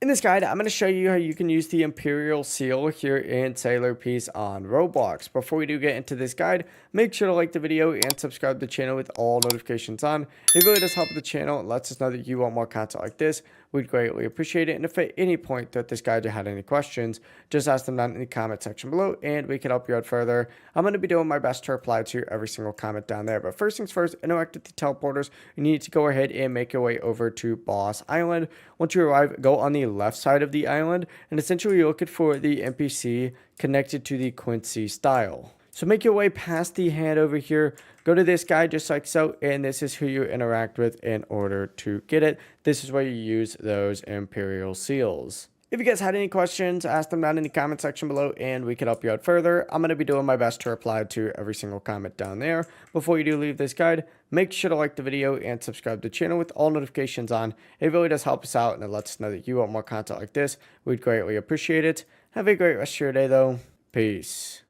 In this guide, I'm going to show you how you can use the Imperial Seal here in Sailor Piece on Roblox. Before we do get into this guide, make sure to like the video and subscribe to the channel with all notifications on. It really does help the channel and lets us know that you want more content like this. We'd greatly appreciate it. And if at any point throughout this guide you had any questions, just ask them down in the comment section below and we can help you out further. I'm going to be doing my best to reply to every single comment down there. But first things first, interact with the teleporters. You need to go ahead and make your way over to Boss Island. Once you arrive, go on the left side of the island, and essentially you're looking for the NPC connected to the Quincy style. So make your way past the hand over here, go to this guy just like so, and this is who you interact with in order to get it. This is where you use those Imperial Seals. If you guys had any questions, ask them down in the comment section below and we can help you out further. I'm going to be doing my best to reply to every single comment down there. Before you do leave this guide, make sure to like the video and subscribe to the channel with all notifications on. It really does help us out and it lets us know that you want more content like this. We'd greatly appreciate it. Have a great rest of your day though. Peace.